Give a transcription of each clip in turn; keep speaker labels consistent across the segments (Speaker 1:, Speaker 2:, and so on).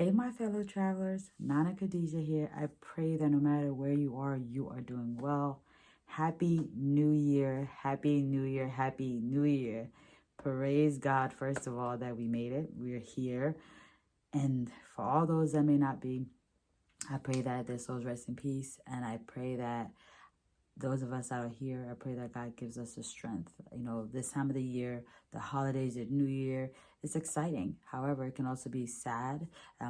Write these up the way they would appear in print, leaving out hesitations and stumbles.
Speaker 1: Hey, my fellow travelers, Nana Khadija here. I pray that no matter where you are doing well. Happy New Year, Happy New Year, Happy New Year. Praise God, first of all, that we made it. We're here. And for all those that may not be, I pray that their souls rest in peace. And I pray that those of us that are here, I pray that God gives us the strength. You know, this time of the year, the holidays, the New Year, it's exciting. However, it can also be sad.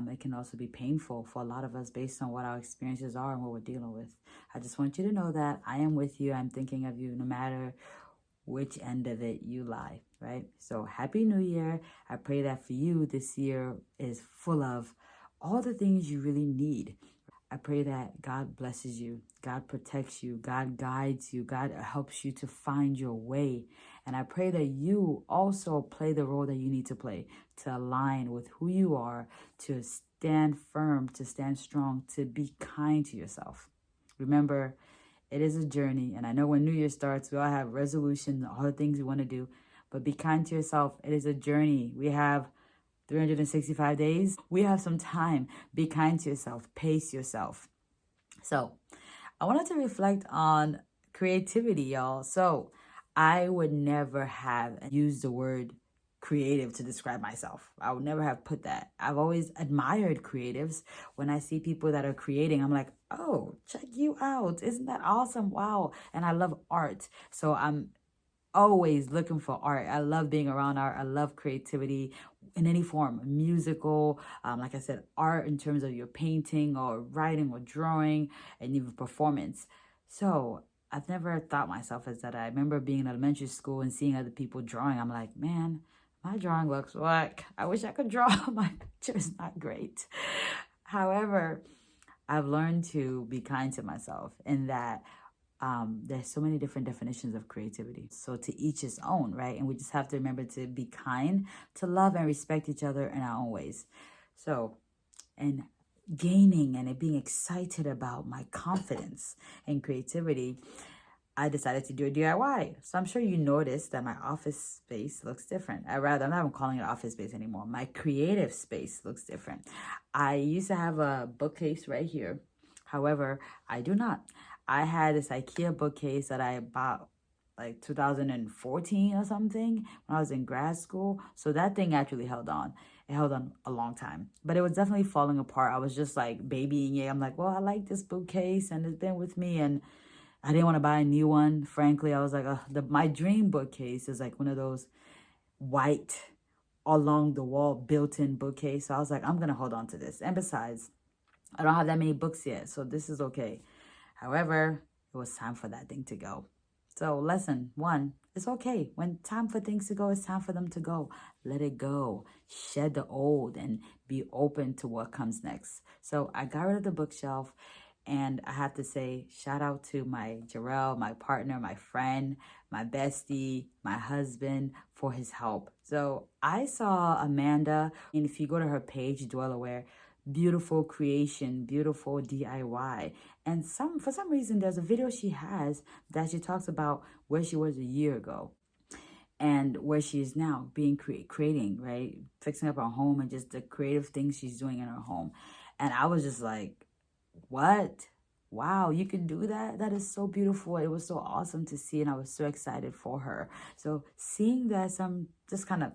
Speaker 1: It can also be painful for a lot of us based on what our experiences are and what we're dealing with. I just want you to know that I am with you. I'm thinking of you no matter which end of it you lie, right? So happy New Year. I pray that for you, this year is full of all the things you really need. I pray that God blesses you, God protects you, God guides you, God helps you to find your way. And I pray that you also play the role that you need to play to align with who you are, to stand firm, to stand strong, to be kind to yourself. Remember, it is a journey. And I know when New Year starts, we all have resolutions, all the things we want to do. But be kind to yourself. It is a journey. We have 365 days. We have some time. Be kind to yourself. Pace yourself. So I wanted to reflect on creativity, y'all. So I would never have used the word creative to describe myself. I would never have put that. I've always admired creatives. When I see people that are creating, I'm like, oh, check you out. Isn't that awesome? Wow. And I love art. So I'm always looking for art. I love being around art. I love creativity in any form, musical, like I said, art in terms of your painting or writing or drawing and even performance. So I've never thought myself as that. I remember being in elementary school and seeing other people drawing. I'm like, man, my drawing looks like, I wish I could draw. My picture is not great. However, I've learned to be kind to myself in that there's so many different definitions of creativity. So to each his own, right? And we just have to remember to be kind, to love and respect each other in our own ways. So, and gaining and being excited about my confidence and creativity, I decided to do a DIY. So I'm sure you noticed that my office space looks different. I'm not even calling it office space anymore. My creative space looks different. I used to have a bookcase right here. However, I do not. I had this IKEA bookcase that I bought like 2014 or something when I was in grad school. So that thing actually held on. It held on a long time, but it was definitely falling apart. I was just like babying it. I'm like, well, I like this bookcase and it's been with me, and I didn't want to buy a new one. Frankly, I was like, my dream bookcase is like one of those white along the wall built-in bookcase. So I was like, I'm going to hold on to this. And besides, I don't have that many books yet, so this is okay. However, it was time for that thing to go. So lesson 1, it's okay. When time for things to go, it's time for them to go. Let it go. Shed the old and be open to what comes next. So I got rid of the bookshelf, and I have to say, shout out to my Jarrell, my partner, my friend, my bestie, my husband for his help. So I saw Amanda, and if you go to her page, Dwell Aware, beautiful creation, beautiful DIY. And for some reason, there's a video she has that she talks about where she was a year ago and where she is now, being creating, right? Fixing up her home and just the creative things she's doing in her home. And I was just like, what? Wow, you can do that? That is so beautiful. It was so awesome to see, and I was so excited for her. So seeing that just kind of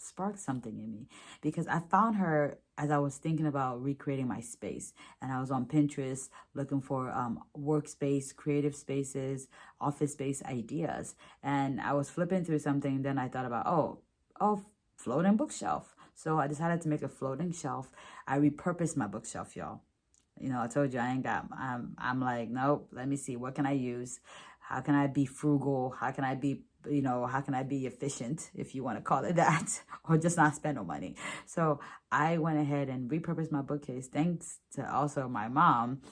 Speaker 1: sparked something in me, because I found her as I was thinking about recreating my space, and I was on Pinterest looking for workspace, creative spaces, office space ideas, and I was flipping through something, and then I thought about, oh, floating bookshelf. So I decided to make a floating shelf. I repurposed my bookshelf, y'all. You know, I told you I ain't got, I'm like, nope, let me see, what can I use? How can I be frugal? How can I be efficient, if you want to call it that, or just not spend no money? So I went ahead and repurposed my bookcase, thanks to also my mom.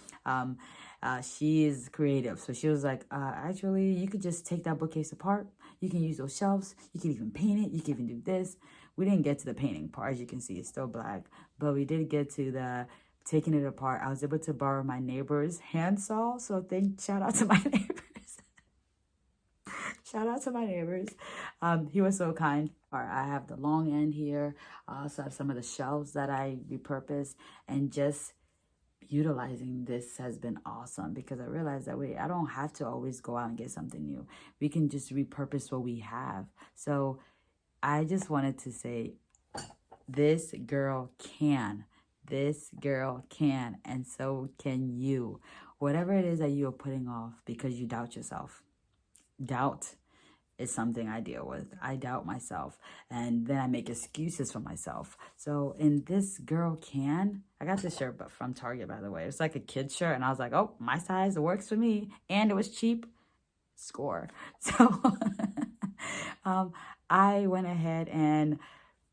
Speaker 1: She is creative. So she was like, actually, you could just take that bookcase apart. You can use those shelves. You can even paint it. You can even do this. We didn't get to the painting part. As you can see, it's still black. But we did get to the taking it apart. I was able to borrow my neighbor's handsaw. So shout out to my neighbors. Shout out to my neighbors. He was so kind. All right, I have the long end here. I also have some of the shelves that I repurposed, and just utilizing this has been awesome because I realized that wait, I don't have to always go out and get something new. We can just repurpose what we have. So I just wanted to say, this girl can. This girl can, and so can you. Whatever it is that you are putting off because you doubt yourself. Doubt is something I deal with. I doubt myself, and then I make excuses for myself. So in this girl can, I got this shirt from Target, by the way. It's like a kid's shirt, and I was like, oh, my size, it works for me, and it was cheap. Score. So I went ahead and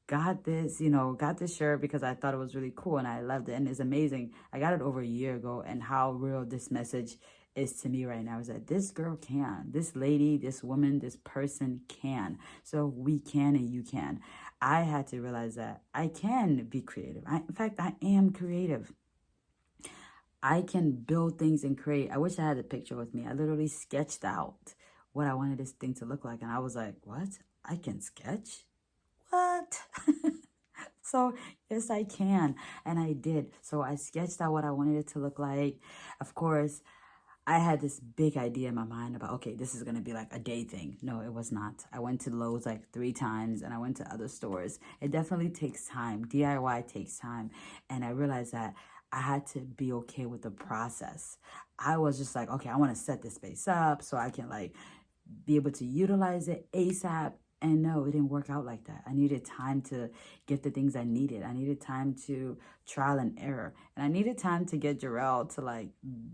Speaker 1: got this, got this shirt because I thought it was really cool and I loved it and it's amazing. I got it over a year ago, and how real this message is to me right now is that this girl can, this lady, this woman, this person can. So we can and you can. I had to realize that I can be creative. In fact, I am creative. I can build things and create. I wish I had a picture with me. I literally sketched out what I wanted this thing to look like. And I was like, what? I can sketch? What? So yes, I can. And I did. So I sketched out what I wanted it to look like. Of course, I had this big idea in my mind about, okay, this is going to be like a day thing. No, it was not. I went to Lowe's like 3 times and I went to other stores. It definitely takes time. DIY takes time. And I realized that I had to be okay with the process. I was just like, okay, I want to set this space up so I can like be able to utilize it ASAP. And no, it didn't work out like that. I needed time to get the things I needed. I needed time to trial and error. And I needed time to get Jarrell to like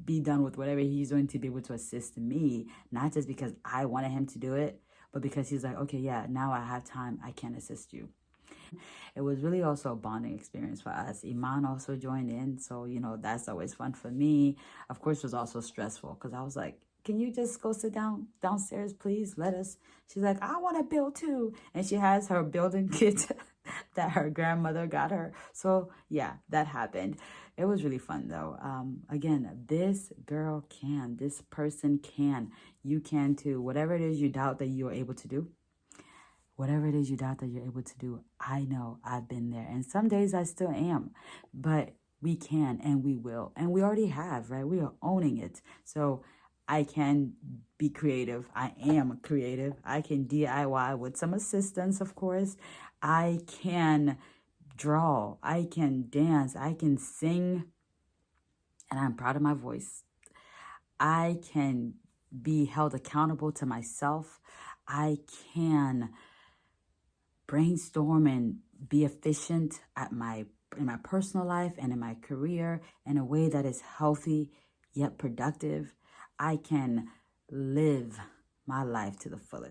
Speaker 1: be done with whatever he's doing to be able to assist me. Not just because I wanted him to do it, but because he's like, okay, yeah, now I have time. I can assist you. It was really also a bonding experience for us. Iman also joined in. So, that's always fun for me. Of course, it was also stressful because I was like, can you just go sit downstairs, please? Let us. She's like, I want to build too. And she has her building kit that her grandmother got her. So yeah, that happened. It was really fun though. Again, this girl can, this person can, you can too. Whatever it is you doubt that you are able to do, whatever it is you doubt that you're able to do, I know I've been there. And some days I still am, but we can and we will. And we already have, right? We are owning it. So I can be creative. I am creative. I can DIY with some assistance, of course. I can draw. I can dance. I can sing. And I'm proud of my voice. I can be held accountable to myself. I can brainstorm and be efficient in my personal life and in my career in a way that is healthy yet productive. I can live my life to the fullest.